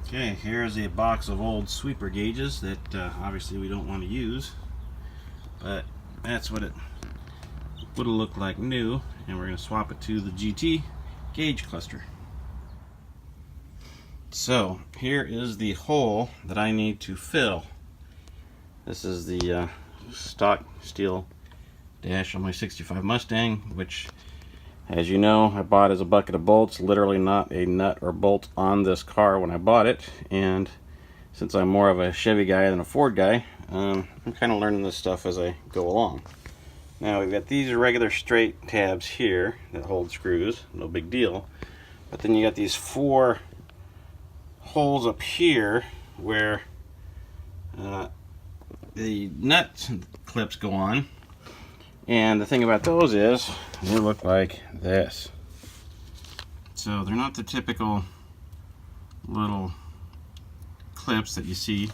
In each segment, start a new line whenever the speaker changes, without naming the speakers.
Okay, here's a box of old sweeper gauges that obviously we don't want to use, but that's what it would have looked like new, and we're going to swap it to the GT gauge cluster. So here is the hole that I need to fill. This is the stock steel dash on my 65 Mustang, which, as you know, I bought as a bucket of bolts, literally not a nut or bolt on this car when I bought it. And since I'm more of a Chevy guy than a Ford guy, I'm kind of learning this stuff as I go along. Now we've got these regular straight tabs here that hold screws, no big deal. But then you got these 4 holes up here where the nut clips go on. And the thing about those is they look like this. So they're not the typical little clips that you see.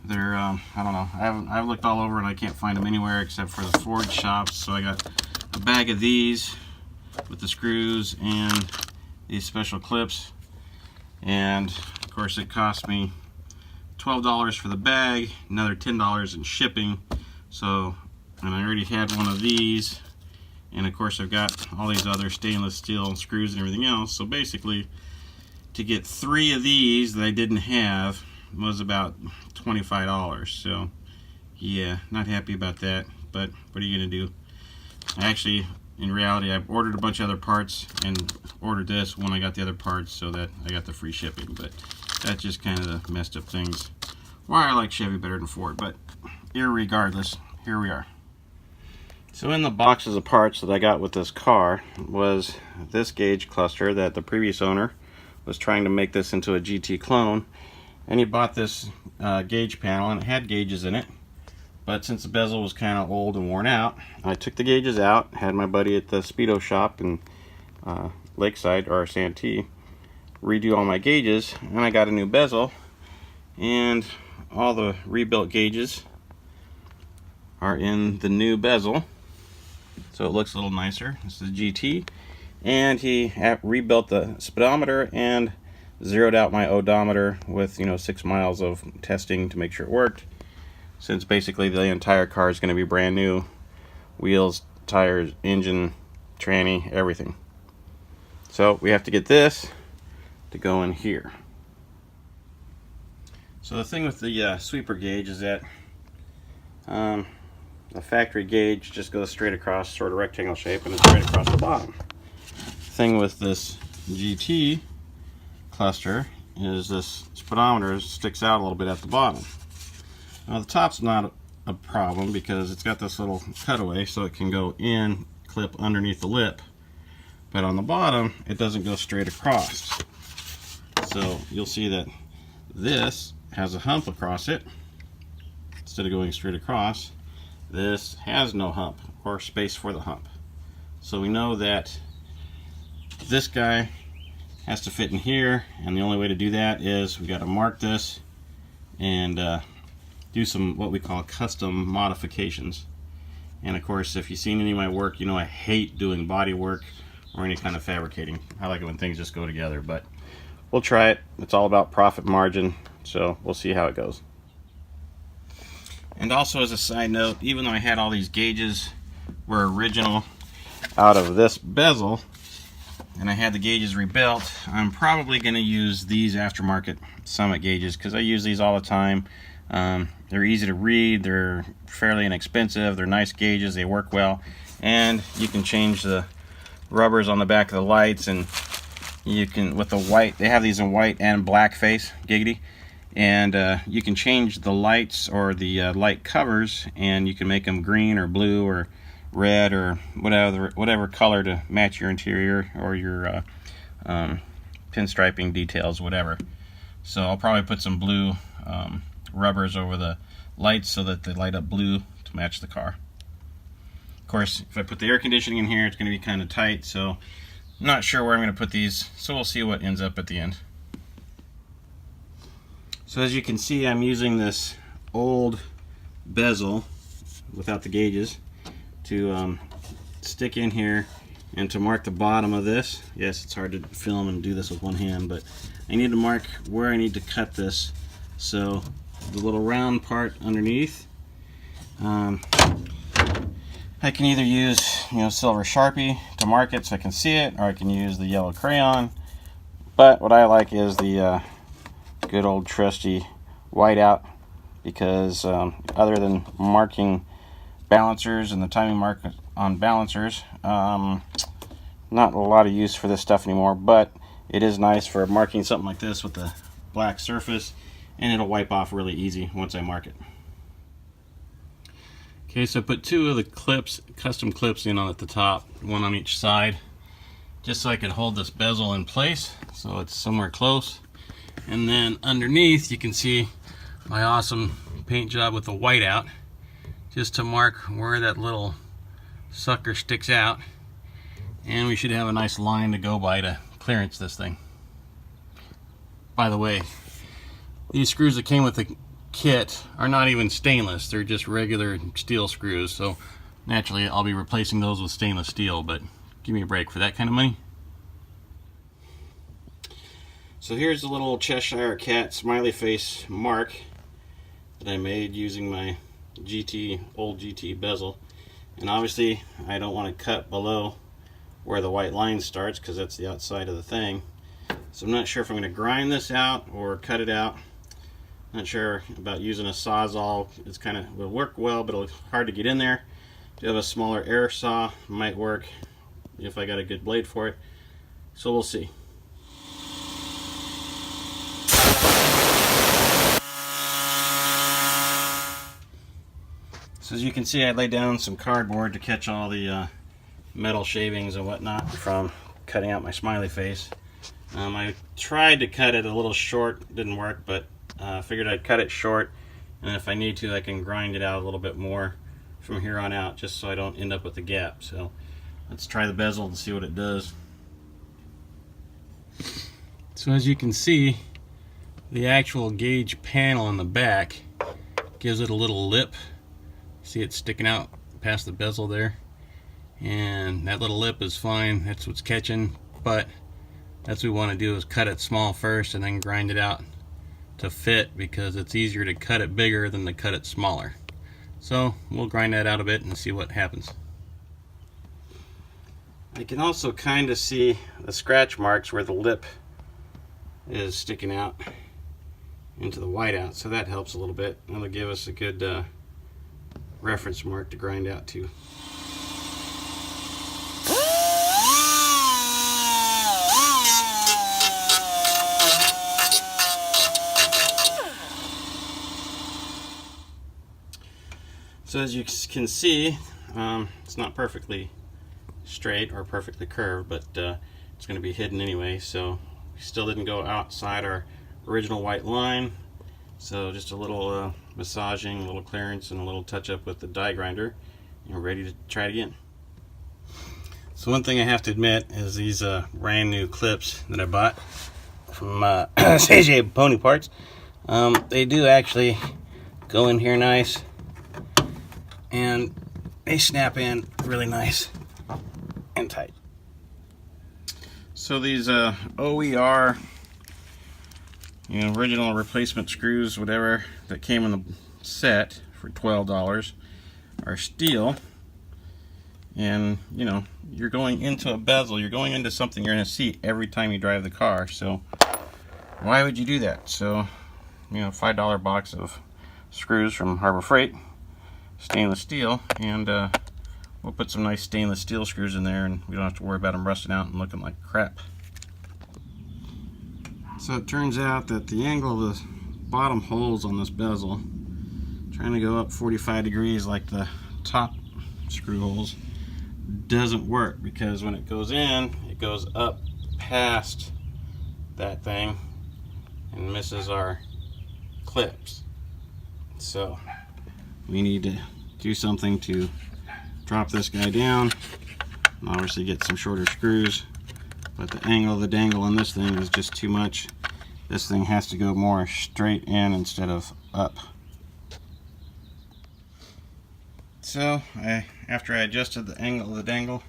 They're I don't know. I've looked all over and I can't find them anywhere except for the Ford shops. So I got a bag of these with the screws and these special clips. And of course it cost me $12 for the bag, another $10 in shipping. So, and I already had one of these, and of course I've got all these other stainless steel screws and everything else. So basically, to get 3 of these that I didn't have was about $25. So yeah, not happy about that, but what are you gonna do? Actually, in reality, I ordered a bunch of other parts and ordered this when I got the other parts so that I got the free shipping, but that just kind of messed up things. Why I like Chevy better than Ford, but irregardless, here we are. So in the boxes of parts that I got with this car was this gauge cluster that the previous owner was trying to make this into a GT clone, and he bought this gauge panel, and it had gauges in it, but since the bezel was kind of old and worn out, I took the gauges out, had my buddy at the Speedo shop in Lakeside or Santee redo all my gauges, and I got a new bezel, and all the rebuilt gauges are in the new bezel, so it looks a little nicer. This is GT, and he rebuilt the speedometer and zeroed out my odometer with 6 miles of testing to make sure it worked, since basically the entire car is going to be brand new. Wheels, tires, engine, tranny, everything. So we have to get this to go in here. So the thing with the sweeper gauge is that the factory gauge just goes straight across, sort of rectangle shape, and it's straight across the bottom. The thing with this GT cluster is this speedometer sticks out a little bit at the bottom. Now the top's not a problem because it's got this little cutaway so it can go in, clip underneath the lip, but on the bottom it doesn't go straight across. So you'll see that this has a hump across it instead of going straight across. This has no hump or space for the hump. So we know that this guy has to fit in here, and the only way to do that is we got to mark this and do some what we call custom modifications. And of course, if you've seen any of my work, you know I hate doing body work or any kind of fabricating. I like it when things just go together, but we'll try it. It's all about profit margin, so we'll see how it goes. And also, as a side note, even though I had all these gauges were original out of this bezel and I had the gauges rebuilt, I'm probably going to use these aftermarket Summit gauges because I use these all the time. They're easy to read, they're fairly inexpensive, they're nice gauges, they work well, and you can change the rubbers on the back of the lights, and you can, with the white, they have these in white and black face, giggity, and you can change the lights or the light covers, and you can make them green or blue or red or whatever color to match your interior or your pinstriping details, whatever. So I'll probably put some blue rubbers over the lights so that they light up blue to match the car. Of course, if I put the air conditioning in here, it's going to be kind of tight, so I'm not sure where I'm going to put these, so we'll see what ends up at the end. So as you can see, I'm using this old bezel without the gauges to stick in here And to mark the bottom of this, yes, it's hard to film and do this with one hand, but I need to mark where I need to cut this. So the little round part underneath, I can either use silver Sharpie to mark it so I can see it, or I can use the yellow crayon. But what I like is the good old trusty whiteout, because other than marking balancers and the timing mark on balancers, not a lot of use for this stuff anymore, but it is nice for marking something like this with a black surface, and it'll wipe off really easy once I mark it. Okay, so I put two of the clips, custom clips in on at the top, one on each side, just so I could hold this bezel in place so it's somewhere close. And then underneath you can see my awesome paint job with the whiteout, just to mark where that little sucker sticks out, and we should have a nice line to go by to clearance this thing. By the way, these screws that came with the kit are not even stainless, they're just regular steel screws, so naturally I'll be replacing those with stainless steel, but give me a break for that kind of money. So here's the little Cheshire Cat smiley face mark that I made using my old GT bezel. And obviously I don't want to cut below where the white line starts, because that's the outside of the thing. So I'm not sure if I'm going to grind this out or cut it out. Not sure about using a Sawzall. It's kind of will work well, but it's hard to get in there. Do have a smaller air saw, might work if I got a good blade for it. So we'll see. So as you can see, I laid down some cardboard to catch all the metal shavings and whatnot from cutting out my smiley face. I tried to cut it a little short, didn't work, but figured I'd cut it short, and if I need to I can grind it out a little bit more from here on out, just so I don't end up with a gap. So let's try the bezel and see what it does. So as you can see, the actual gauge panel on the back gives it a little lip. See it sticking out past the bezel there, and that little lip is fine, that's what's catching, but that's what we want to do, is cut it small first and then grind it out to fit, because it's easier to cut it bigger than to cut it smaller. So we'll grind that out a bit and see what happens. I can also kind of see the scratch marks where the lip is sticking out into the whiteout, so that helps a little bit. That'll give us a good reference mark to grind out to. So as you can see, it's not perfectly straight or perfectly curved, but it's going to be hidden anyway, so we still didn't go outside our original white line. So just a little massaging, a little clearance, and a little touch up with the die grinder, and we're ready to try it again. So one thing I have to admit is these brand new clips that I bought from CJ Pony Parts, they do actually go in here nice, and they snap in really nice and tight. So these OER, original replacement screws, whatever, that came in the set for $12 are steel, and you're going into a bezel, you're going into something you're going to see every time you drive the car, so why would you do that? So $5 box of screws from Harbor Freight, stainless steel, and we'll put some nice stainless steel screws in there, and we don't have to worry about them rusting out and looking like crap. So it turns out that the angle of the bottom holes on this bezel, trying to go up 45 degrees like the top screw holes, doesn't work, because when it goes in, it goes up past that thing and misses our clips. So we need to do something to drop this guy down, and obviously get some shorter screws, but the angle of the dangle on this thing is just too much. This thing has to go more straight in instead of up. So after I adjusted the angle of the dangle,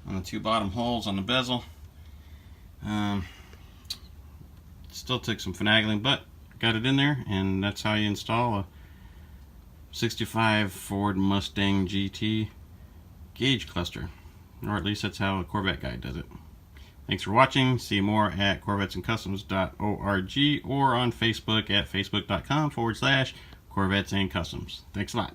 on the 2 bottom holes on the bezel. Still took some finagling, but got it in there, and that's how you install a 65 Ford Mustang GT gauge cluster, or at least that's how a Corvette guy does it. Thanks for watching. See more at corvettesandcustoms.org or on Facebook at facebook.com/Corvettes and Customs. Thanks a lot.